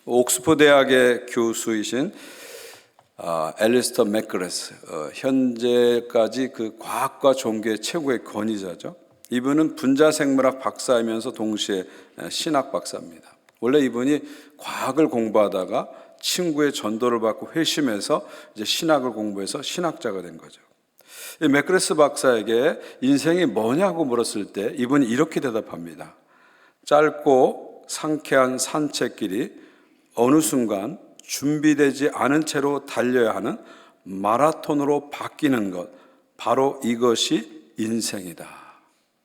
옥스퍼드 대학의 교수이신 앨리스터 맥그레스, 현재까지 그 과학과 종교의 최고의 권위자죠. 이분은 분자생물학 박사이면서 동시에 신학 박사입니다. 원래 이분이 과학을 공부하다가 친구의 전도를 받고 회심해서 이제 신학을 공부해서 신학자가 된 거죠. 이 맥그레스 박사에게 인생이 뭐냐고 물었을 때 이분이 이렇게 대답합니다. 짧고 상쾌한 산책길이 어느 순간 준비되지 않은 채로 달려야 하는 마라톤으로 바뀌는 것, 바로 이것이 인생이다.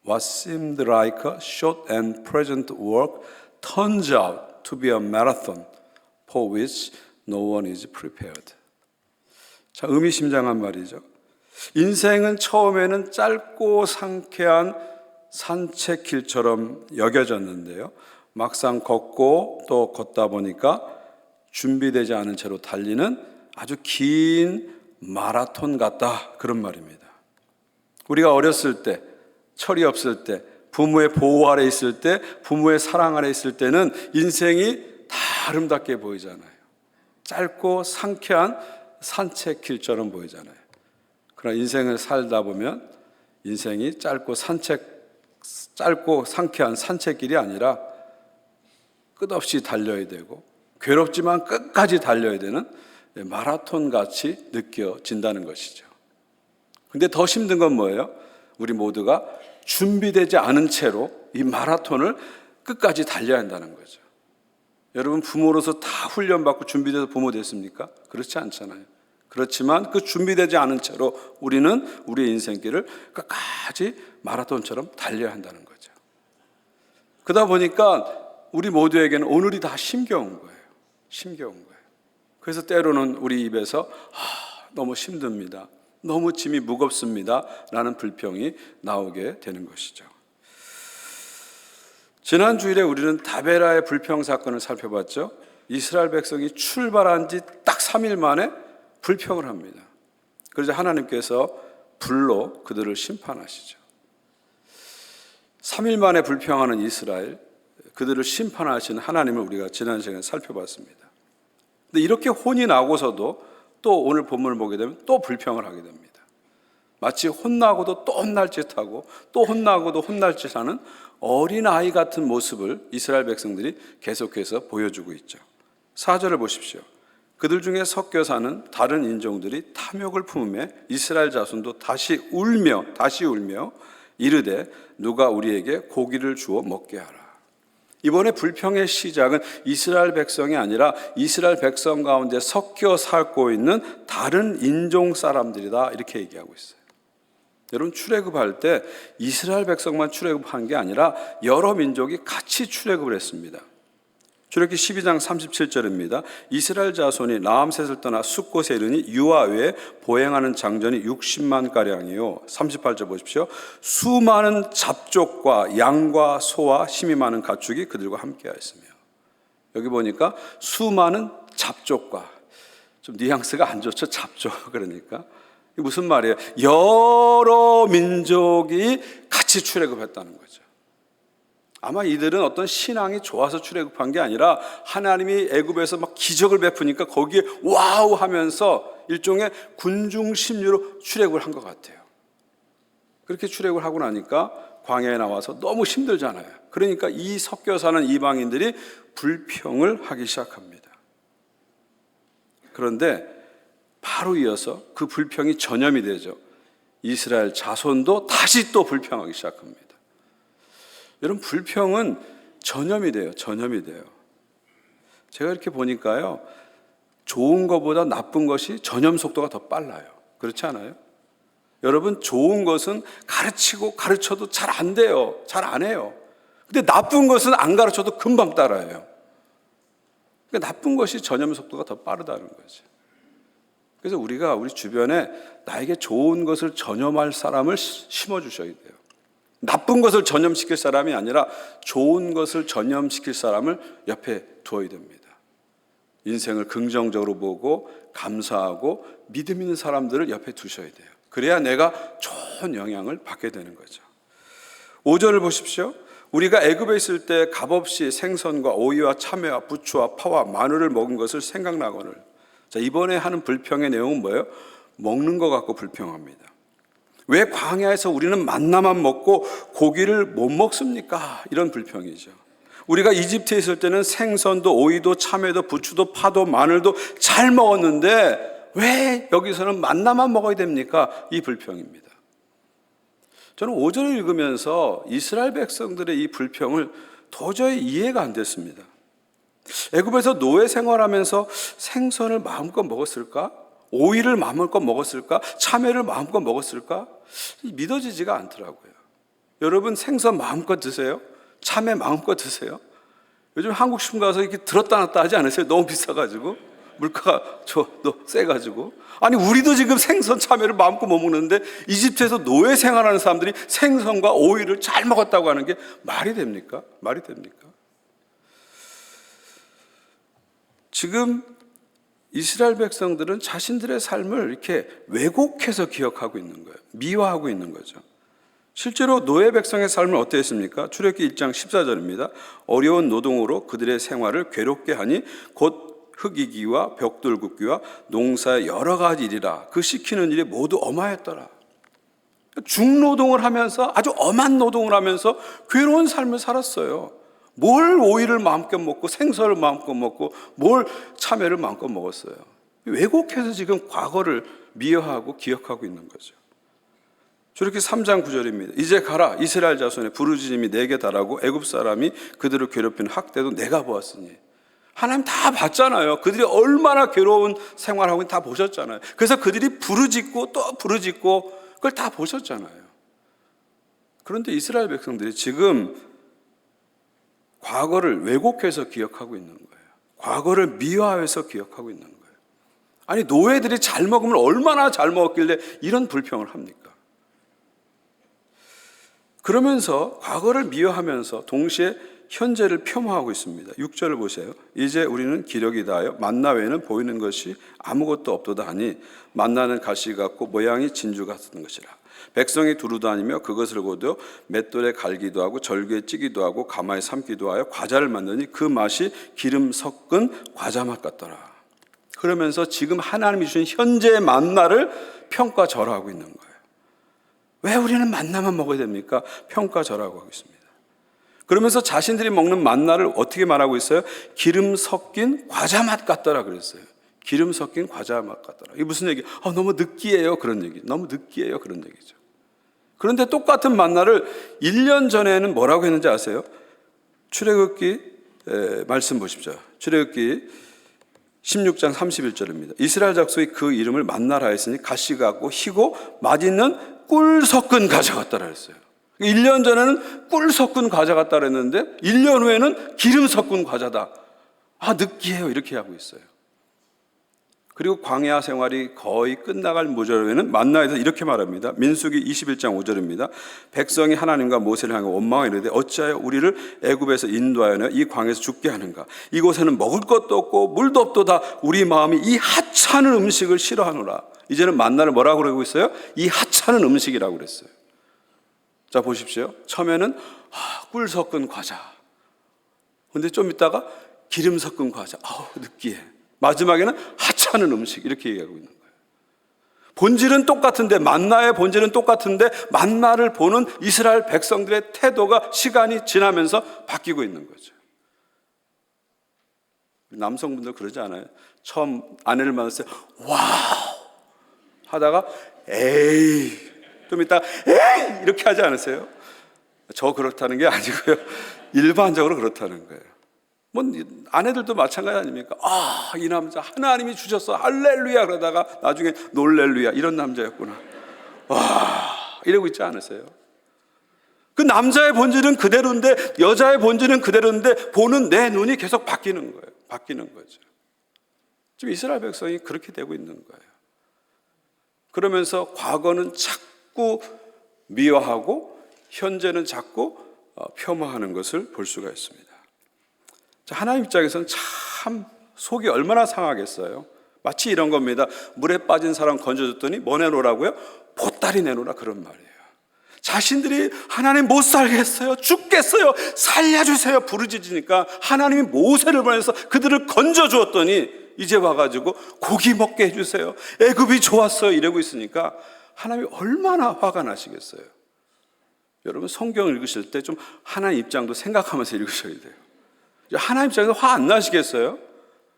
What seemed like a short and pleasant work turns out to be a marathon for which no one is prepared. 자, 의미심장한 말이죠. 인생은 처음에는 짧고 상쾌한 산책길처럼 여겨졌는데요. 막상 걷고 또 걷다 보니까 준비되지 않은 채로 달리는 아주 긴 마라톤 같다, 그런 말입니다. 우리가 어렸을 때, 철이 없을 때, 부모의 보호 아래 있을 때, 부모의 사랑 아래 있을 때는 인생이 다 아름답게 보이잖아요. 짧고 상쾌한 산책길처럼 보이잖아요. 그러나 인생을 살다 보면 인생이 짧고 상쾌한 산책길이 아니라 끝없이 달려야 되고 괴롭지만 끝까지 달려야 되는 마라톤 같이 느껴진다는 것이죠. 근데 더 힘든 건 뭐예요? 우리 모두가 준비되지 않은 채로 이 마라톤을 끝까지 달려야 한다는 거죠. 여러분, 부모로서 다 훈련받고 준비돼서 부모 됐습니까? 그렇지 않잖아요. 그렇지만 그 준비되지 않은 채로 우리는 우리의 인생길을 끝까지 마라톤처럼 달려야 한다는 거죠. 그러다 보니까 우리 모두에게는 오늘이 다 힘겨운 거예요. 힘겨운 거예요. 그래서 때로는 우리 입에서 너무 힘듭니다, 너무 짐이 무겁습니다 라는 불평이 나오게 되는 것이죠. 지난 주일에 우리는 다베라의 불평 사건을 살펴봤죠. 이스라엘 백성이 출발한 지 딱 3일 만에 불평을 합니다. 그래서 하나님께서 불로 그들을 심판하시죠. 3일 만에 불평하는 이스라엘, 그들을 심판하시는 하나님을 우리가 지난 시간에 살펴봤습니다. 근데 이렇게 혼이 나고서도 또 오늘 본문을 보게 되면 또 불평을 하게 됩니다. 마치 혼나고도 또 혼날 짓하고 또 혼나고도 혼날 짓하는 어린아이 같은 모습을 이스라엘 백성들이 계속해서 보여주고 있죠. 4절을 보십시오. 그들 중에 섞여 사는 다른 인종들이 탐욕을 품으며 이스라엘 자손도 다시 울며 이르되 누가 우리에게 고기를 주어 먹게 하라. 이번에 불평의 시작은 이스라엘 백성이 아니라 이스라엘 백성 가운데 섞여 살고 있는 다른 인종 사람들이다, 이렇게 얘기하고 있어요. 여러분, 출애굽할 때 이스라엘 백성만 출애굽한 게 아니라 여러 민족이 같이 출애굽을 했습니다. 출애굽기 12장 37절입니다. 이스라엘 자손이 라암셋을 떠나 숫곳에 이르니 유아 외에 보행하는 장전이 60만 가량이요. 38절 보십시오. 수많은 잡족과 양과 소와 힘이 많은 가축이 그들과 함께하였으며. 여기 보니까 수많은 잡족과, 좀 뉘앙스가 안 좋죠. 잡족, 그러니까 이게 무슨 말이에요? 여러 민족이 같이 출애굽했다는 거죠. 아마 이들은 어떤 신앙이 좋아서 출애굽한 게 아니라 하나님이 애굽에서 막 기적을 베푸니까 거기에 와우 하면서 일종의 군중 심리로 출애굽을 한 것 같아요. 그렇게 출애굽을 하고 나니까 광야에 나와서 너무 힘들잖아요. 그러니까 이 섞여 사는 이방인들이 불평을 하기 시작합니다. 그런데 바로 이어서 그 불평이 전염이 되죠. 이스라엘 자손도 다시 또 불평하기 시작합니다. 여러분, 불평은 전염이 돼요. 제가 이렇게 보니까요, 좋은 것보다 나쁜 것이 전염 속도가 더 빨라요. 그렇지 않아요? 여러분, 좋은 것은 가르치고 가르쳐도 잘 안 돼요. 잘 안 해요. 근데 나쁜 것은 안 가르쳐도 금방 따라해요. 그러니까 나쁜 것이 전염 속도가 더 빠르다는 거죠. 그래서 우리가 우리 주변에 나에게 좋은 것을 전염할 사람을 심어주셔야 돼요. 나쁜 것을 전염시킬 사람이 아니라 좋은 것을 전염시킬 사람을 옆에 두어야 됩니다. 인생을 긍정적으로 보고 감사하고 믿음 있는 사람들을 옆에 두셔야 돼요. 그래야 내가 좋은 영향을 받게 되는 거죠. 5절을 보십시오. 우리가 애굽에 있을 때 값없이 생선과 오이와 참외와 부추와 파와 마늘을 먹은 것을 생각나거늘. 자, 이번에 하는 불평의 내용은 뭐예요? 먹는 것 갖고 불평합니다. 왜 광야에서 우리는 만나만 먹고 고기를 못 먹습니까? 이런 불평이죠. 우리가 이집트에 있을 때는 생선도 오이도 참외도 부추도 파도 마늘도 잘 먹었는데 왜 여기서는 만나만 먹어야 됩니까? 이 불평입니다. 저는 5절을 읽으면서 이스라엘 백성들의 이 불평을 도저히 이해가 안 됐습니다. 애굽에서 노예 생활하면서 생선을 마음껏 먹었을까? 오이를 마음껏 먹었을까? 참외를 마음껏 먹었을까? 믿어지지가 않더라고요. 여러분 생선 마음껏 드세요? 참외 마음껏 드세요? 요즘 한국식품 가서 이렇게 들었다 놨다 하지 않으세요? 너무 비싸가지고 물가가 세가지고. 아니 우리도 지금 생선 참외를 마음껏 못 먹는데 이집트에서 노예 생활하는 사람들이 생선과 오이를 잘 먹었다고 하는 게 말이 됩니까? 말이 됩니까? 지금 이스라엘 백성들은 자신들의 삶을 이렇게 왜곡해서 기억하고 있는 거예요. 미화하고 있는 거죠. 실제로 노예 백성의 삶은 어땠습니까? 출애굽기 1장 14절입니다. 어려운 노동으로 그들의 생활을 괴롭게 하니 곧 흙이기와 벽돌 굽기와 농사의 여러 가지 일이라 그 시키는 일이 모두 엄하였더라. 중노동을 하면서 아주 엄한 노동을 하면서 괴로운 삶을 살았어요. 뭘 오이를 마음껏 먹고 생선을 마음껏 먹고 뭘 참외를 마음껏 먹었어요. 왜곡해서 지금 과거를 미화하고 기억하고 있는 거죠. 출애굽기 3장 9절입니다. 이제 가라 이스라엘 자손의 부르짖음이 내게 달하고 애굽 사람이 그들을 괴롭히는 학대도 내가 보았으니. 하나님 다 봤잖아요. 그들이 얼마나 괴로운 생활하고 다 보셨잖아요. 그래서 그들이 부르짖고 또 부르짖고 그걸 다 보셨잖아요. 그런데 이스라엘 백성들이 지금 과거를 왜곡해서 기억하고 있는 거예요. 과거를 미화해서 기억하고 있는 거예요. 아니 노예들이 잘 먹으면 얼마나 잘 먹었길래 이런 불평을 합니까? 그러면서 과거를 미화하면서 동시에 현재를 폄하하고 있습니다. 6절을 보세요. 이제 우리는 기력이 다하여 만나 외에는 보이는 것이 아무것도 없도다 하니 만나는 가시 같고 모양이 진주 같은 것이라. 백성이 두루 다니며 그것을 보되 맷돌에 갈기도 하고 절기에 찌기도 하고 가마에 삶기도 하여 과자를 만드니 그 맛이 기름 섞은 과자 맛 같더라. 그러면서 지금 하나님이 주신 현재의 만나를 평가절하하고 있는 거예요. 왜 우리는 만나만 먹어야 됩니까? 평가절하고 하고 있습니다. 그러면서 자신들이 먹는 만나를 어떻게 말하고 있어요? 기름 섞인 과자 맛 같더라 그랬어요. 기름 섞인 과자 맛 같더라. 이게 무슨 얘기? 너무 느끼해요. 그런 얘기. 너무 느끼해요. 그런 얘기죠. 그런데 똑같은 만나를 1년 전에는 뭐라고 했는지 아세요? 출애굽기 말씀 보십시오. 출애굽기 16장 31절입니다. 이스라엘 족속이 그 이름을 만나라 했으니 가시 같고 희고 맛있는 꿀 섞은 과자 같더라 했어요. 1년 전에는 꿀 섞은 과자 같다 그랬는데 1년 후에는 기름 섞은 과자다. 느끼해요. 이렇게 하고 있어요. 그리고 광야 생활이 거의 끝나갈 무렵에는 만나에서 이렇게 말합니다. 민수기 21장 5절입니다. 백성이 하나님과 모세를 향해 원망하여 이르되 어찌하여 우리를 애굽에서 인도하여 이 광야에서 죽게 하는가. 이곳에는 먹을 것도 없고 물도 없도다. 우리 마음이 이 하찮은 음식을 싫어하노라. 이제는 만나를 뭐라고 그러고 있어요? 이 하찮은 음식이라고 그랬어요. 자 보십시오. 처음에는 꿀 섞은 과자. 근데 좀 있다가 기름 섞은 과자. 느끼해. 마지막에는 하찮은 음식. 이렇게 얘기하고 있는 거예요. 본질은 똑같은데 만나의 본질은 똑같은데 만나를 보는 이스라엘 백성들의 태도가 시간이 지나면서 바뀌고 있는 거죠. 남성분들 그러지 않아요? 처음 아내를 만났을 때 와우 하다가 에이 좀 이따 에이 이렇게 하지 않으세요? 저 그렇다는 게 아니고요. 일반적으로 그렇다는 거예요. 아내들도 마찬가지 아닙니까? 이 남자 하나님이 주셨어 할렐루야 그러다가 나중에 놀렐루야 이런 남자였구나. 이러고 있지 않으세요? 그 남자의 본질은 그대로인데 여자의 본질은 그대로인데 보는 내 눈이 계속 바뀌는 거예요. 바뀌는 거죠. 지금 이스라엘 백성이 그렇게 되고 있는 거예요. 그러면서 과거는 자꾸 미화하고 현재는 자꾸 폄하하는 것을 볼 수가 있습니다. 하나님 입장에서는 참 속이 얼마나 상하겠어요. 마치 이런 겁니다. 물에 빠진 사람 건져줬더니 뭐 내놓으라고요? 보따리 내놓으라 그런 말이에요. 자신들이 하나님 못 살겠어요, 죽겠어요, 살려주세요 부르짖으니까 하나님이 모세를 보내서 그들을 건져주었더니 이제 와가지고 고기 먹게 해주세요, 애굽이 좋았어요 이러고 있으니까 하나님이 얼마나 화가 나시겠어요. 여러분 성경을 읽으실 때 좀 하나님 입장도 생각하면서 읽으셔야 돼요. 하나님 입장에서 화 안 나시겠어요?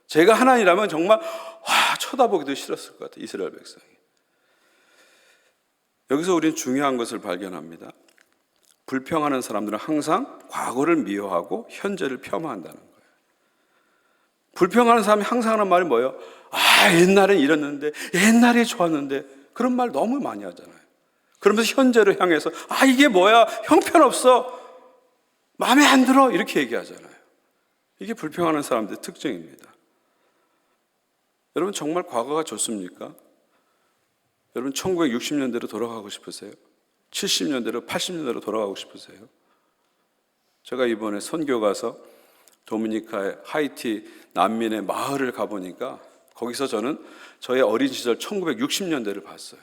제가 하나님이라면 정말 쳐다보기도 싫었을 것 같아요, 이스라엘 백성이. 여기서 우리는 중요한 것을 발견합니다. 불평하는 사람들은 항상 과거를 미워하고 현재를 폄하한다는 거예요. 불평하는 사람이 항상 하는 말이 뭐예요? 옛날엔 이랬는데, 옛날에 좋았는데, 그런 말 너무 많이 하잖아요. 그러면서 현재를 향해서 이게 뭐야, 형편없어, 마음에 안 들어, 이렇게 얘기하잖아요. 이게 불평하는 사람들의 특징입니다. 여러분 정말 과거가 좋습니까? 여러분 1960년대로 돌아가고 싶으세요? 70년대로 80년대로 돌아가고 싶으세요? 제가 이번에 선교 가서 도미니카의 하이티 난민의 마을을 가보니까 거기서 저는 저의 어린 시절 1960년대를 봤어요.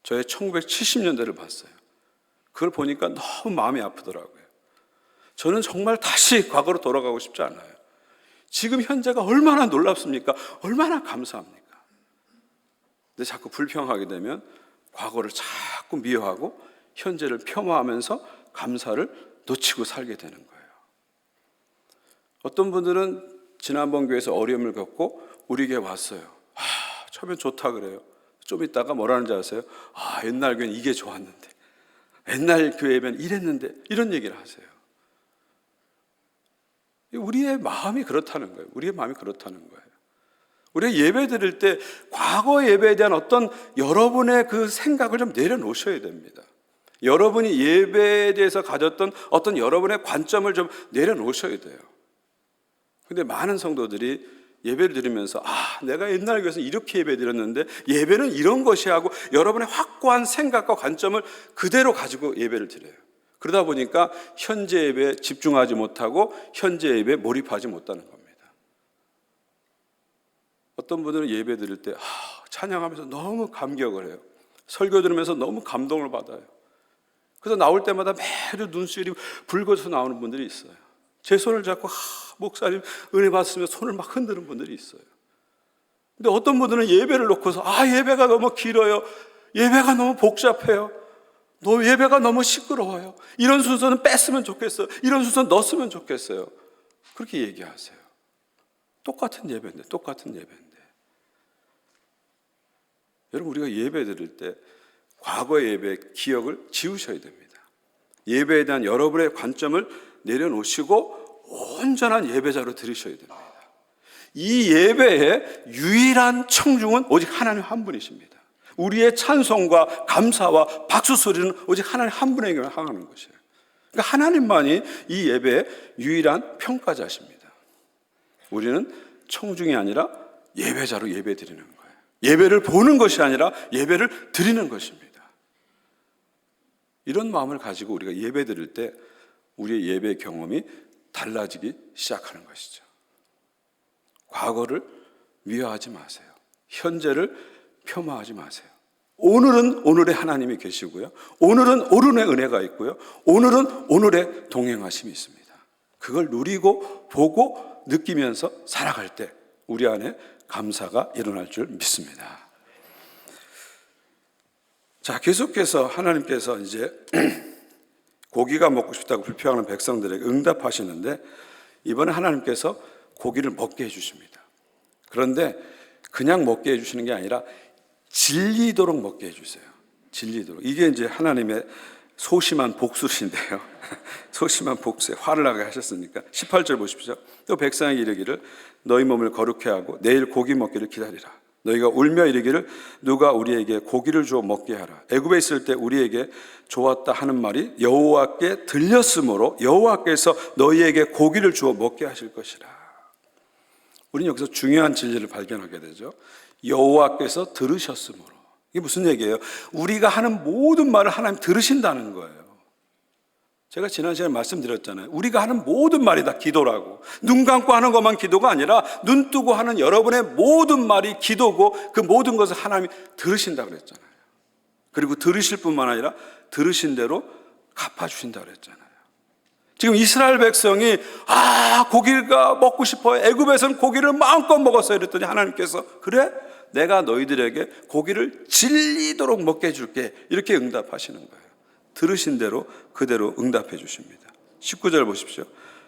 저의 1970년대를 봤어요. 그걸 보니까 너무 마음이 아프더라고요. 저는 정말 다시 과거로 돌아가고 싶지 않아요. 지금 현재가 얼마나 놀랍습니까? 얼마나 감사합니까? 근데 자꾸 불평하게 되면 과거를 자꾸 미워하고 현재를 폄하하면서 감사를 놓치고 살게 되는 거예요. 어떤 분들은 지난번 교회에서 어려움을 겪고 우리 교회 왔어요. 처음엔 좋다 그래요. 좀 있다가 뭐라는지 아세요? 옛날 교회는 이게 좋았는데, 옛날 교회면 이랬는데, 이런 얘기를 하세요. 우리의 마음이 그렇다는 거예요. 우리의 마음이 그렇다는 거예요. 우리가 예배 드릴 때 과거 예배에 대한 어떤 여러분의 그 생각을 좀 내려놓으셔야 됩니다. 여러분이 예배에 대해서 가졌던 어떤 여러분의 관점을 좀 내려놓으셔야 돼요. 근데 많은 성도들이 예배를 드리면서 내가 옛날 교회에서 이렇게 예배 드렸는데 예배는 이런 것이 하고 여러분의 확고한 생각과 관점을 그대로 가지고 예배를 드려요. 그러다 보니까 현재 예배에 집중하지 못하고 현재 예배에 몰입하지 못하는 겁니다. 어떤 분들은 예배 드릴 때 찬양하면서 너무 감격을 해요. 설교 들으면서 너무 감동을 받아요. 그래서 나올 때마다 매주 눈시울이 붉어져서 나오는 분들이 있어요. 제 손을 잡고 목사님 은혜 받으시며 손을 막 흔드는 분들이 있어요. 근데 어떤 분들은 예배를 놓고서 예배가 너무 길어요, 예배가 너무 복잡해요, 예배가 너무 시끄러워요, 이런 순서는 뺐으면 좋겠어요, 이런 순서는 넣었으면 좋겠어요, 그렇게 얘기하세요. 똑같은 예배인데. 여러분 우리가 예배 드릴 때 과거의 예배의 기억을 지우셔야 됩니다. 예배에 대한 여러분의 관점을 내려놓으시고 온전한 예배자로 드리셔야 됩니다. 이 예배의 유일한 청중은 오직 하나님 한 분이십니다. 우리의 찬송과 감사와 박수 소리는 오직 하나님 한 분에게만 향하는 것이에요. 그러니까 하나님만이 이 예배의 유일한 평가자십니다. 우리는 청중이 아니라 예배자로 예배 드리는 거예요. 예배를 보는 것이 아니라 예배를 드리는 것입니다. 이런 마음을 가지고 우리가 예배 드릴 때 우리의 예배 경험이 달라지기 시작하는 것이죠. 과거를 미워하지 마세요. 현재를 폄하하지 마세요. 오늘은 오늘의 하나님이 계시고요, 오늘은 오늘의 은혜가 있고요, 오늘은 오늘의 동행하심이 있습니다. 그걸 누리고 보고 느끼면서 살아갈 때 우리 안에 감사가 일어날 줄 믿습니다. 자, 계속해서 하나님께서 이제 고기가 먹고 싶다고 불평하는 백성들에게 응답하시는데 이번에 하나님께서 고기를 먹게 해주십니다. 그런데 그냥 먹게 해주시는 게 아니라 질리도록 먹게 해주세요. 질리도록. 이게 이제 하나님의 소심한 복수신데요. 소심한 복수에 화를 나게 하셨으니까 18절 보십시오. 또 백성에게 이르기를 너희 몸을 거룩해 하고 내일 고기 먹기를 기다리라. 너희가 울며 이르기를 누가 우리에게 고기를 주어 먹게 하라. 애굽에 있을 때 우리에게 좋았다 하는 말이 여호와께 들렸으므로 여호와께서 너희에게 고기를 주어 먹게 하실 것이라. 우리는 여기서 중요한 진리를 발견하게 되죠. 여호와께서 들으셨으므로. 이게 무슨 얘기예요? 우리가 하는 모든 말을 하나님 들으신다는 거예요. 제가 지난 시간에 말씀드렸잖아요. 우리가 하는 모든 말이 다 기도라고. 눈 감고 하는 것만 기도가 아니라 눈 뜨고 하는 여러분의 모든 말이 기도고 그 모든 것을 하나님이 들으신다고 그랬잖아요. 그리고 들으실 뿐만 아니라 들으신 대로 갚아주신다 그랬잖아요. 지금 이스라엘 백성이 고기가 먹고 싶어요. 애굽에서는 고기를 마음껏 먹었어요. 이랬더니 하나님께서 그래? 내가 너희들에게 고기를 질리도록 먹게 해줄게. 이렇게 응답하시는 거예요. 들으신 대로 그대로 응답해 주십니다. 19절 보십시오.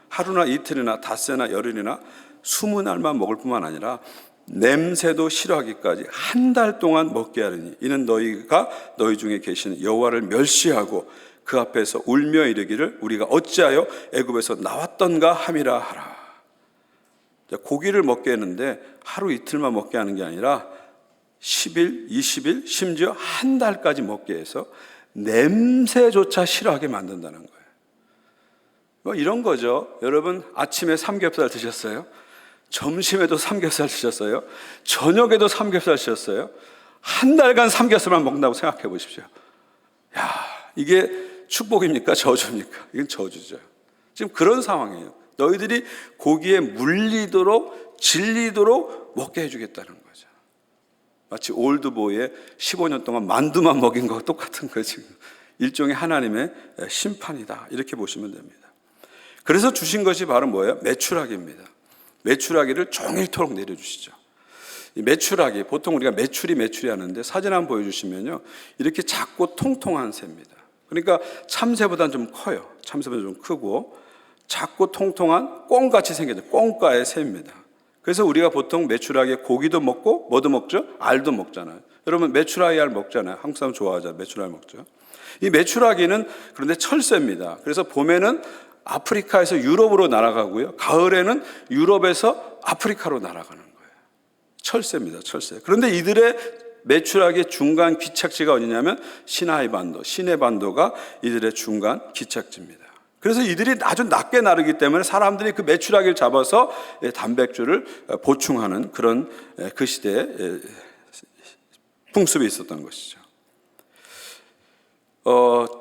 하루나 이틀이나 닷새나 열흘이나 20날만 먹을 뿐만 아니라 냄새도 싫어하기까지 한 달 동안 먹게 하리니 이는 너희가 너희 중에 계시는 여호와를 멸시하고 그 앞에서 울며 이르기를 우리가 어찌하여 애굽에서 나왔던가 함이라 하라. 고기를 먹게 했는데 하루 이틀만 먹게 하는 게 아니라 10일, 20일, 심지어 한 달까지 먹게 해서 냄새조차 싫어하게 만든다는 거예요. 뭐 이런 거죠. 여러분 아침에 삼겹살 드셨어요? 점심에도 삼겹살 드셨어요? 저녁에도 삼겹살 드셨어요? 한 달간 삼겹살만 먹는다고 생각해 보십시오. 이게 축복입니까? 저주입니까? 이건 저주죠. 지금 그런 상황이에요. 너희들이 고기에 물리도록 질리도록 먹게 해주겠다는 거죠. 마치 올드보이에 15년 동안 만두만 먹인 것과 똑같은 거죠. 일종의 하나님의 심판이다. 이렇게 보시면 됩니다. 그래서 주신 것이 바로 뭐예요? 메추라기입니다. 메추라기를 종일토록 내려주시죠. 이 메추라기, 보통 우리가 메추리 하는데 사진 한번 보여주시면요, 이렇게 작고 통통한 새입니다. 그러니까 참새보다는 좀 커요. 참새보다 좀 크고 작고 통통한 꽁같이 생겨져 꽁가의 새입니다. 그래서 우리가 보통 메추라기에 고기도 먹고 뭐도 먹죠? 알도 먹잖아요. 여러분 메추라기 알 먹잖아요. 한국 사람 좋아하잖아요. 메추라기 먹죠. 이 메추라기는 그런데 철새입니다. 그래서 봄에는 아프리카에서 유럽으로 날아가고요, 가을에는 유럽에서 아프리카로 날아가는 거예요. 철새입니다. 철새. 그런데 이들의 메추라기의 중간 기착지가 어디냐면 시나이 반도, 시내 반도가 이들의 중간 기착지입니다. 그래서 이들이 아주 낮게 나르기 때문에 사람들이 그 메추라기를 잡아서 단백질을 보충하는 그런 그 시대에 풍습이 있었던 것이죠.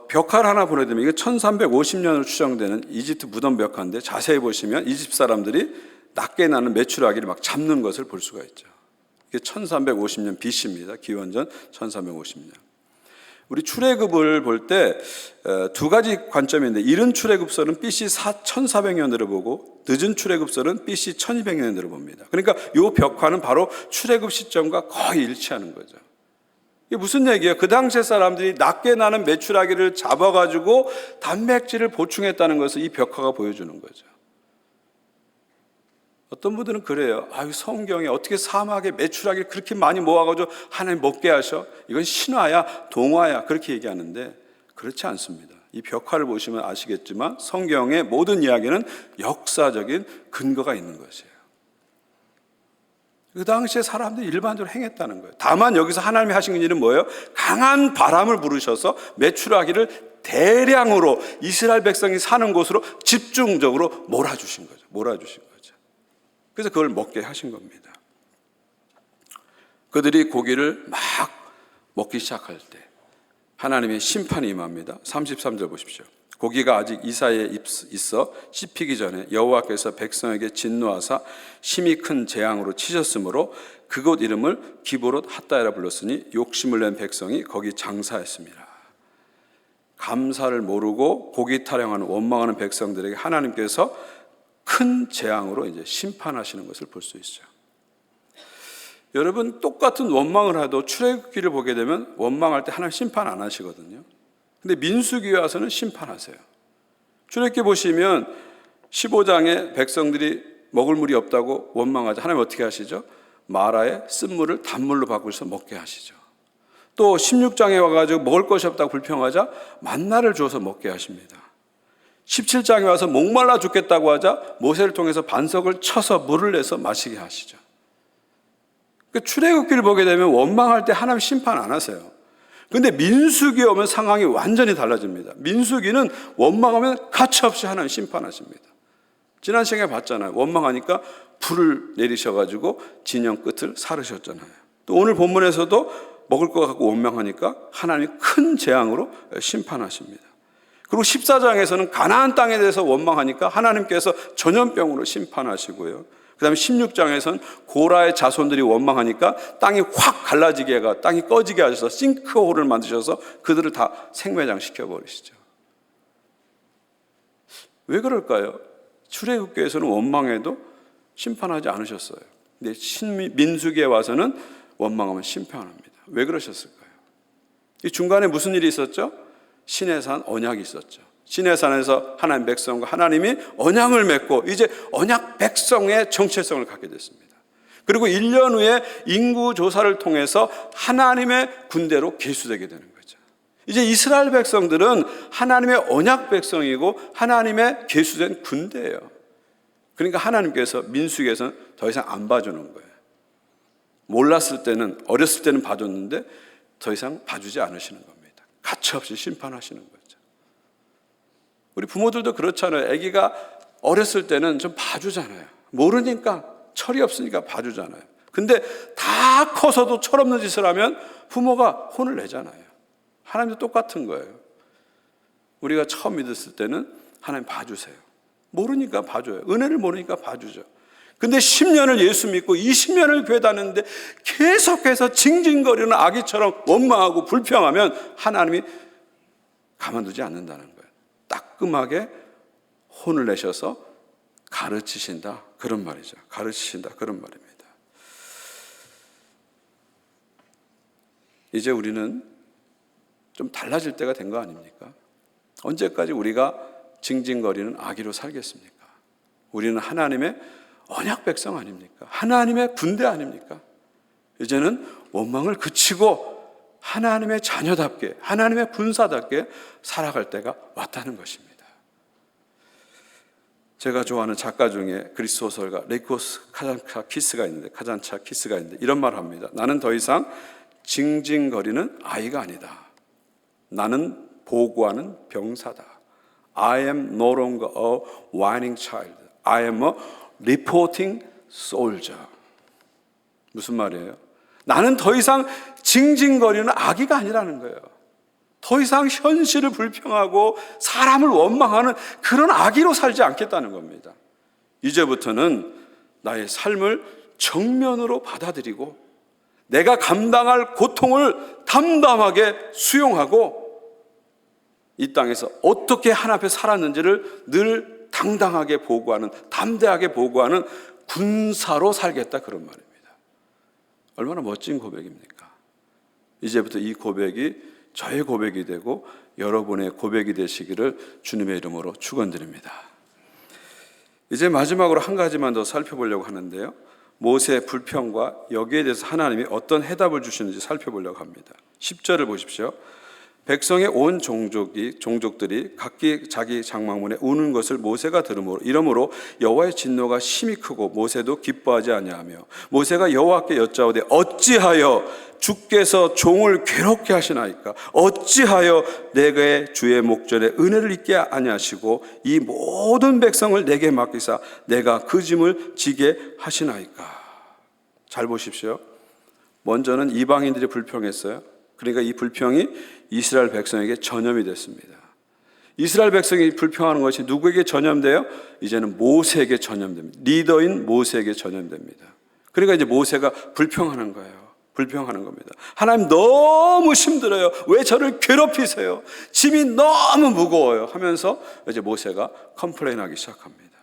벽화를 하나 보내드리면 이게 1350년으로 추정되는 이집트 무덤 벽화인데 자세히 보시면 이집트 사람들이 낮게 나는 메추라기를 막 잡는 것을 볼 수가 있죠. 이게 1350년 BC입니다. 기원전 1350년. 우리 출애굽을 볼 때 두 가지 관점인데 이른 출애굽설은 BC 1400년으로 보고 늦은 출애굽설은 BC 1200년으로 봅니다. 그러니까 이 벽화는 바로 출애굽 시점과 거의 일치하는 거죠. 이게 무슨 얘기예요? 그 당시에 사람들이 낮게 나는 메추라기를 잡아가지고 단백질을 보충했다는 것을 이 벽화가 보여주는 거죠. 어떤 분들은 그래요. 성경에 어떻게 사막에 메추라기를 그렇게 많이 모아가지고 하나님 먹게 하셔? 이건 신화야, 동화야, 그렇게 얘기하는데 그렇지 않습니다. 이 벽화를 보시면 아시겠지만 성경의 모든 이야기는 역사적인 근거가 있는 것이에요. 그 당시에 사람들이 일반적으로 행했다는 거예요. 다만 여기서 하나님이 하신 일은 뭐예요? 강한 바람을 부르셔서 메추라기를 대량으로 이스라엘 백성이 사는 곳으로 집중적으로 몰아주신 거죠. 그래서 그걸 먹게 하신 겁니다. 그들이 고기를 막 먹기 시작할 때 하나님의 심판이 임합니다. 33절 보십시오. 고기가 아직 이사에 있어 씹히기 전에 여호와께서 백성에게 진노하사 심히 큰 재앙으로 치셨으므로 그곳 이름을 기브롯 핫다이라 불렀으니 욕심을 낸 백성이 거기 장사했습니다. 감사를 모르고 고기 타령하는 원망하는 백성들에게 하나님께서 큰 재앙으로 이제 심판하시는 것을 볼 수 있어요. 여러분 똑같은 원망을 해도 출애굽기를 보게 되면 원망할 때 하나님 심판 안 하시거든요. 근데 민수기에 와서는 심판하세요. 출애굽기 보시면 15장에 백성들이 먹을 물이 없다고 원망하자 하나님 어떻게 하시죠? 마라의 쓴물을 단물로 바꾸셔서 먹게 하시죠. 또 16장에 와가지고 먹을 것이 없다고 불평하자 만나를 주어서 먹게 하십니다. 17장에 와서 목말라 죽겠다고 하자 모세를 통해서 반석을 쳐서 물을 내서 마시게 하시죠. 출애굽기를 보게 되면 원망할 때 하나님 심판 안 하세요. 그런데 민수기에 오면 상황이 완전히 달라집니다. 민수기는 원망하면 가차없이 하나님 심판하십니다. 지난 시간에 봤잖아요. 원망하니까 불을 내리셔가지고 진영 끝을 사르셨잖아요. 또 오늘 본문에서도 먹을 것 같고 원망하니까 하나님이 큰 재앙으로 심판하십니다. 그리고 14장에서는 가나안 땅에 대해서 원망하니까 하나님께서 전염병으로 심판하시고요. 그 다음에 16장에서는 고라의 자손들이 원망하니까 땅이 확 갈라지게 해가 땅이 꺼지게 하셔서 싱크홀을 만드셔서 그들을 다 생매장 시켜버리시죠. 왜 그럴까요? 출애굽기에서는 원망해도 심판하지 않으셨어요. 근데 민수기에 와서는 원망하면 심판합니다. 왜 그러셨을까요? 이 중간에 무슨 일이 있었죠? 시내산 언약이 있었죠. 시내산에서 하나님 백성과 하나님이 언약을 맺고 이제 언약 백성의 정체성을 갖게 됐습니다. 그리고 1년 후에 인구 조사를 통해서 하나님의 군대로 계수되게 되는 거죠. 이제 이스라엘 백성들은 하나님의 언약 백성이고 하나님의 계수된 군대예요. 그러니까 하나님께서 민수기에서는 더 이상 안 봐주는 거예요. 몰랐을 때는, 어렸을 때는 봐줬는데 더 이상 봐주지 않으시는 겁니다. 가차없이 심판하시는 거죠. 우리 부모들도 그렇잖아요. 아기가 어렸을 때는 좀 봐주잖아요. 모르니까, 철이 없으니까 봐주잖아요. 근데 다 커서도 철없는 짓을 하면 부모가 혼을 내잖아요. 하나님도 똑같은 거예요. 우리가 처음 믿었을 때는 하나님 봐주세요. 모르니까 봐줘요. 은혜를 모르니까 봐주죠. 근데 10년을 예수 믿고 20년을 교회 다녔는데 계속해서 징징거리는 아기처럼 원망하고 불평하면 하나님이 가만두지 않는다는 거예요. 따끔하게 혼을 내셔서 가르치신다. 그런 말이죠. 가르치신다. 그런 말입니다. 이제 우리는 좀 달라질 때가 된 거 아닙니까? 언제까지 우리가 징징거리는 아기로 살겠습니까? 우리는 하나님의 언약 백성 아닙니까? 하나님의 군대 아닙니까? 이제는 원망을 그치고 하나님의 자녀답게, 하나님의 군사답게 살아갈 때가 왔다는 것입니다. 제가 좋아하는 작가 중에 그리스 소설가 레이코스 카잔차키스가 있는데 이런 말을 합니다. 나는 더 이상 징징거리는 아이가 아니다. 나는 보고하는 병사다. I am no longer a whining child. I am a reporting soldier. 무슨 말이에요? 나는 더 이상 징징거리는 아기가 아니라는 거예요. 더 이상 현실을 불평하고 사람을 원망하는 그런 아기로 살지 않겠다는 겁니다. 이제부터는 나의 삶을 정면으로 받아들이고 내가 감당할 고통을 담담하게 수용하고 이 땅에서 어떻게 하나님 앞에 살았는지를 늘 당당하게 보고하는, 담대하게 보고하는 군사로 살겠다, 그런 말입니다. 얼마나 멋진 고백입니까? 이제부터 이 고백이 저의 고백이 되고 여러분의 고백이 되시기를 주님의 이름으로 축원드립니다. 이제 마지막으로 한 가지만 더 살펴보려고 하는데요, 모세의 불평과 여기에 대해서 하나님이 어떤 해답을 주시는지 살펴보려고 합니다. 10절을 보십시오. 백성의 온 종족들이 각기 자기 장막문에 우는 것을 모세가 들으므로 이러므로 여호와의 진노가 심히 크고 모세도 기뻐하지 아니하며 모세가 여호와께 여짜오되 어찌하여 주께서 종을 괴롭게 하시나이까? 어찌하여 내게 주의 목전에 은혜를 잊게 아니하시고 이 모든 백성을 내게 맡기사 내가 그 짐을 지게 하시나이까? 잘 보십시오. 먼저는 이방인들이 불평했어요. 그러니까 이 불평이 이스라엘 백성에게 전염이 됐습니다. 이스라엘 백성이 불평하는 것이 누구에게 전염돼요? 이제는 모세에게 전염됩니다. 리더인 모세에게 전염됩니다. 그러니까 이제 모세가 불평하는 거예요. 불평하는 겁니다. 하나님 너무 힘들어요. 왜 저를 괴롭히세요? 짐이 너무 무거워요. 하면서 이제 모세가 컴플레인하기 시작합니다.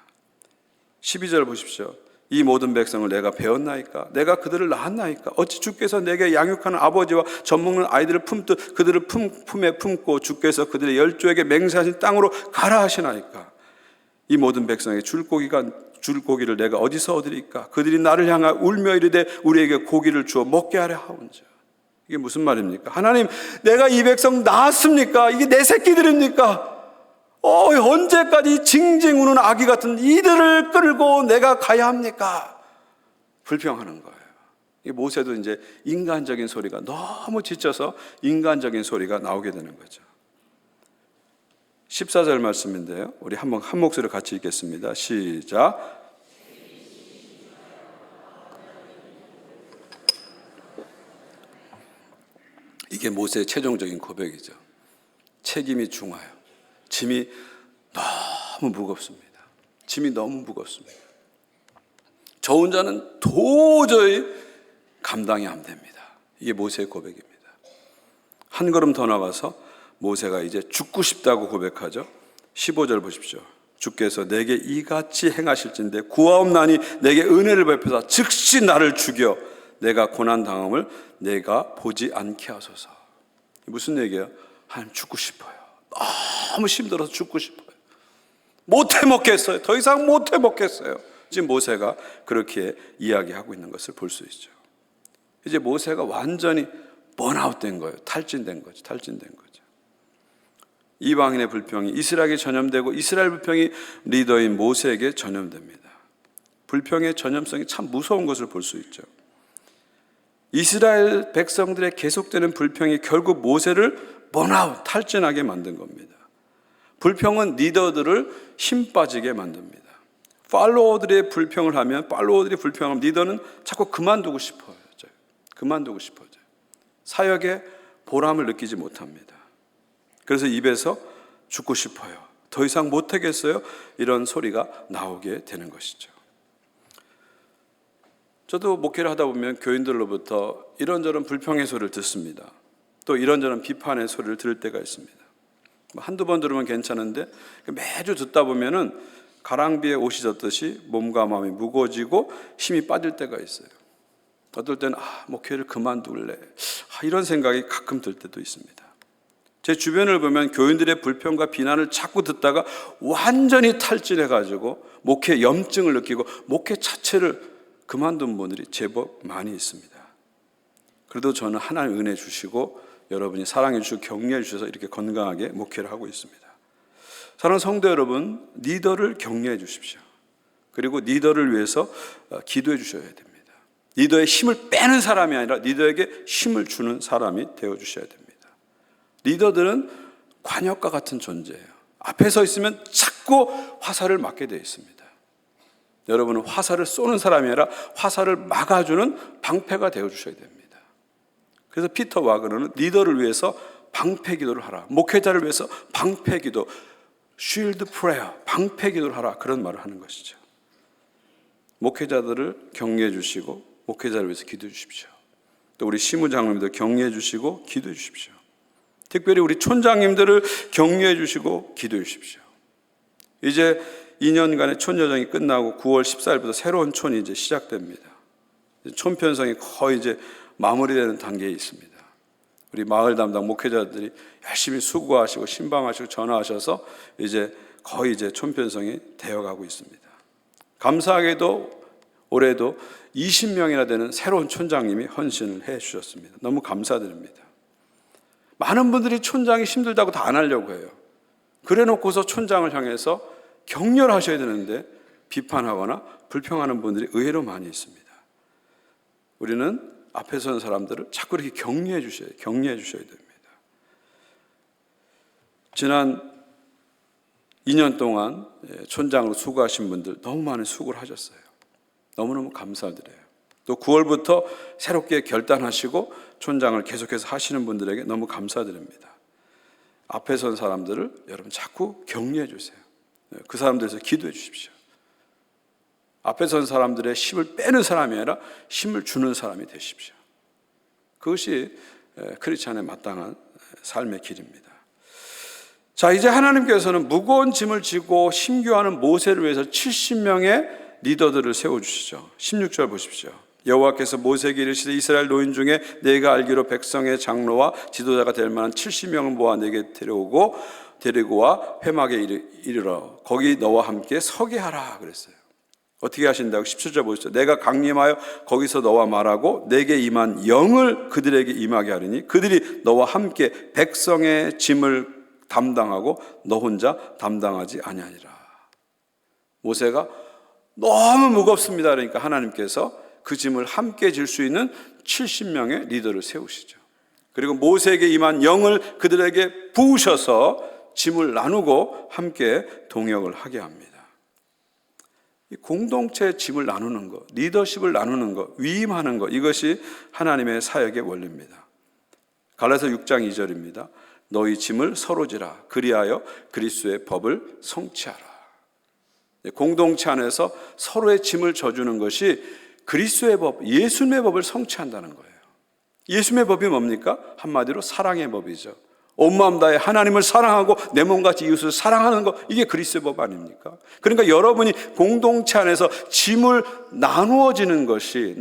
12절 보십시오. 이 모든 백성을 내가 배웠나이까? 내가 그들을 낳았나이까? 어찌 주께서 내게 양육하는 아버지와 젖먹는 아이들을 품듯 그들을 품에 품고 주께서 그들의 열조에게 맹세하신 땅으로 가라 하시나이까? 이 모든 백성에게 줄 고기를 내가 어디서 얻으리까? 그들이 나를 향하여 울며 이르되 우리에게 고기를 주어 먹게 하려 하온즉. 이게 무슨 말입니까? 하나님, 내가 이 백성 낳았습니까? 이게 내 새끼들입니까? 언제까지 징징 우는 아기 같은 이들을 끌고 내가 가야 합니까? 불평하는 거예요. 이 모세도 이제 인간적인 소리가 너무 지쳐서 인간적인 소리가 나오게 되는 거죠. 14절 말씀인데요, 우리 한번 한 목소리로 같이 읽겠습니다. 시작. 이게 모세의 최종적인 고백이죠. 책임이 중하여 짐이 너무 무겁습니다. 짐이 너무 무겁습니다. 저 혼자는 도저히 감당이 안 됩니다. 이게 모세의 고백입니다. 한 걸음 더 나가서 모세가 이제 죽고 싶다고 고백하죠. 15절 보십시오. 주께서 내게 이같이 행하실진대 구하옵나니 내게 은혜를 베푸사 즉시 나를 죽여 내가 고난당함을 내가 보지 않게 하소서. 무슨 얘기예요? 하나님 죽고 싶어요. 너무 힘들어서 죽고 싶어요. 못 해먹겠어요. 더 이상 못 해먹겠어요. 지금 모세가 그렇게 이야기하고 있는 것을 볼 수 있죠. 이제 모세가 완전히 번아웃된 거예요. 탈진된 거죠. 이방인의 불평이 이스라엘에게 전염되고 이스라엘 불평이 리더인 모세에게 전염됩니다. 불평의 전염성이 참 무서운 것을 볼 수 있죠. 이스라엘 백성들의 계속되는 불평이 결국 모세를 번아웃, 탈진하게 만든 겁니다. 불평은 리더들을 힘 빠지게 만듭니다. 팔로워들의 불평을 하면 팔로워들이 불평하면 리더는 자꾸 그만두고 싶어져요. 사역에 보람을 느끼지 못합니다. 그래서 입에서 죽고 싶어요. 더 이상 못하겠어요. 이런 소리가 나오게 되는 것이죠. 저도 목회를 하다 보면 교인들로부터 이런저런 불평의 소리를 듣습니다. 또 이런저런 비판의 소리를 들을 때가 있습니다. 한두 번 들으면 괜찮은데 매주 듣다 보면은 가랑비에 옷이 젖듯이 몸과 마음이 무거워지고 힘이 빠질 때가 있어요. 어떨 때는 목회를 그만둘래 이런 생각이 가끔 들 때도 있습니다. 제 주변을 보면 교인들의 불평과 비난을 자꾸 듣다가 완전히 탈진해가지고 목회 염증을 느끼고 목회 자체를 그만둔 분들이 제법 많이 있습니다. 그래도 저는 하나님 은혜 주시고 여러분이 사랑해 주시고 격려해 주셔서 이렇게 건강하게 목회를 하고 있습니다. 사랑하는 성도 여러분, 리더를 격려해 주십시오. 그리고 리더를 위해서 기도해 주셔야 됩니다. 리더의 힘을 빼는 사람이 아니라 리더에게 힘을 주는 사람이 되어 주셔야 됩니다. 리더들은 관역과 같은 존재예요. 앞에 서 있으면 자꾸 화살을 맞게 되어 있습니다. 여러분은 화살을 쏘는 사람이 아니라 화살을 막아주는 방패가 되어 주셔야 됩니다. 그래서 피터 와그너는 리더를 위해서 방패 기도를 하라. 목회자를 위해서 방패 기도, 쉴드 프레어, 방패 기도를 하라. 그런 말을 하는 것이죠. 목회자들을 격려해 주시고 목회자를 위해서 기도해 주십시오. 또 우리 시무장님들 격려해 주시고 기도해 주십시오. 특별히 우리 촌장님들을 격려해 주시고 기도해 주십시오. 이제 2년간의 촌여정이 끝나고 9월 14일부터 새로운 촌이 이제 시작됩니다. 촌 편성이 거의 이제 마무리되는 단계에 있습니다. 우리 마을 담당 목회자들이 열심히 수고하시고 신방하시고 전화하셔서 이제 거의 이제 촌 편성이 되어가고 있습니다. 감사하게도 올해도 20명이나 되는 새로운 촌장님이 헌신을 해 주셨습니다. 너무 감사드립니다. 많은 분들이 촌장이 힘들다고 다 안 하려고 해요. 그래 놓고서 촌장을 향해서 격려를 하셔야 되는데 비판하거나 불평하는 분들이 의외로 많이 있습니다. 우리는 앞에 서는 사람들을 자꾸 이렇게 격려해 주셔야 됩니다. 지난 2년 동안 촌장으로 수고하신 분들 너무 많은 수고를 하셨어요. 너무너무 감사드려요. 또 9월부터 새롭게 결단하시고 촌장을 계속해서 하시는 분들에게 너무 감사드립니다. 앞에 선 사람들을 여러분 자꾸 격려해 주세요. 그 사람들에서 기도해 주십시오. 앞에 선 사람들의 힘을 빼는 사람이 아니라 힘을 주는 사람이 되십시오. 그것이 크리스찬의 마땅한 삶의 길입니다. 자, 이제 하나님께서는 무거운 짐을 지고 심교하는 모세를 위해서 70명의 리더들을 세워주시죠. 16절 보십시오. 여호와께서 모세에게 이르시되 이스라엘 노인 중에 내가 알기로 백성의 장로와 지도자가 될 만한 70명을 모아 내게 데리고 와 회막에 이르러 거기 너와 함께 서게 하라 그랬어요. 어떻게 하신다고? 17절 보시죠. 내가 강림하여 거기서 너와 말하고 내게 임한 영을 그들에게 임하게 하리니 그들이 너와 함께 백성의 짐을 담당하고 너 혼자 담당하지 아니하니라. 모세가 너무 무겁습니다. 그러니까 하나님께서 그 짐을 함께 질 수 있는 70명의 리더를 세우시죠. 그리고 모세에게 임한 영을 그들에게 부으셔서 짐을 나누고 함께 동역을 하게 합니다. 이 공동체의 짐을 나누는 것, 리더십을 나누는 것, 위임하는 것, 이것이 하나님의 사역의 원리입니다. 갈라디아서 6장 2절입니다. 너희 짐을 서로 지라 그리하여 그리스도의 법을 성취하라. 공동체 안에서 서로의 짐을 져주는 것이 그리스도의 법, 예수님의 법을 성취한다는 거예요. 예수님의 법이 뭡니까? 한마디로 사랑의 법이죠. 온 마음 다해 하나님을 사랑하고 내 몸같이 이웃을 사랑하는 것, 이게 그리스도의 법 아닙니까? 그러니까 여러분이 공동체 안에서 짐을 나누어지는 것이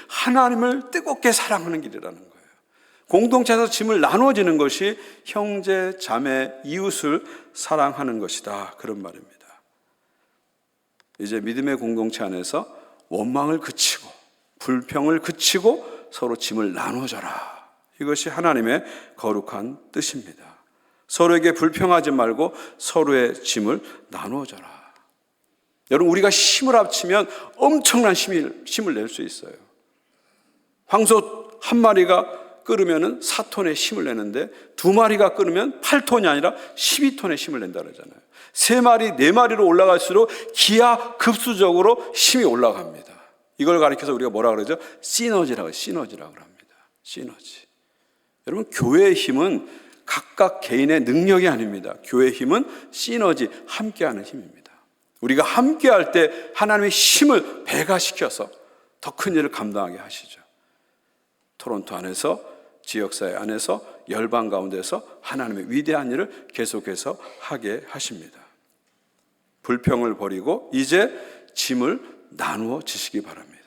하나님을 뜨겁게 사랑하는 길이라는 거예요. 공동체에서 짐을 나누어지는 것이 형제, 자매, 이웃을 사랑하는 것이다, 그런 말입니다. 이제 믿음의 공동체 안에서 원망을 그치고 불평을 그치고 서로 짐을 나누어져라. 이것이 하나님의 거룩한 뜻입니다. 서로에게 불평하지 말고 서로의 짐을 나누어져라. 여러분, 우리가 힘을 합치면 엄청난 힘을 낼 수 있어요. 황소 한 마리가 끓으면 4톤의 힘을 내는데 2마리가 끓으면 8톤이 아니라 12톤의 힘을 낸다 그러잖아요. 3마리, 4마리로 올라갈수록 기하급수적으로 힘이 올라갑니다. 이걸 가리켜서 우리가 뭐라 그러죠? 시너지라고 합니다. 시너지. 여러분, 교회의 힘은 각각 개인의 능력이 아닙니다. 교회의 힘은 시너지, 함께하는 힘입니다. 우리가 함께할 때 하나님의 힘을 배가시켜서 더 큰 일을 감당하게 하시죠. 토론토 안에서, 지역사회 안에서, 열방 가운데서 하나님의 위대한 일을 계속해서 하게 하십니다. 불평을 버리고 이제 짐을 나누어 지시기 바랍니다.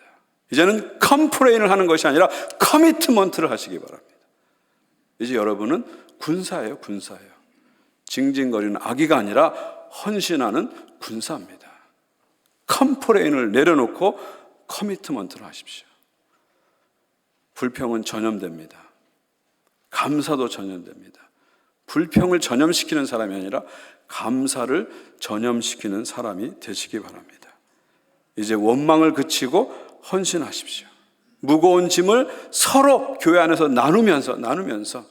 이제는 컴플레인을 하는 것이 아니라 커미트먼트를 하시기 바랍니다. 이제 여러분은 군사예요, 군사예요. 징징거리는 아기가 아니라 헌신하는 군사입니다. 컴플레인을 내려놓고 커미트먼트를 하십시오. 불평은 전염됩니다. 감사도 전염됩니다. 불평을 전염시키는 사람이 아니라 감사를 전염시키는 사람이 되시기 바랍니다. 이제 원망을 그치고 헌신하십시오. 무거운 짐을 서로 교회 안에서 나누면서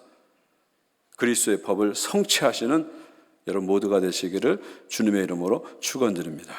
그리스도의 법을 성취하시는 여러분 모두가 되시기를 주님의 이름으로 축원드립니다.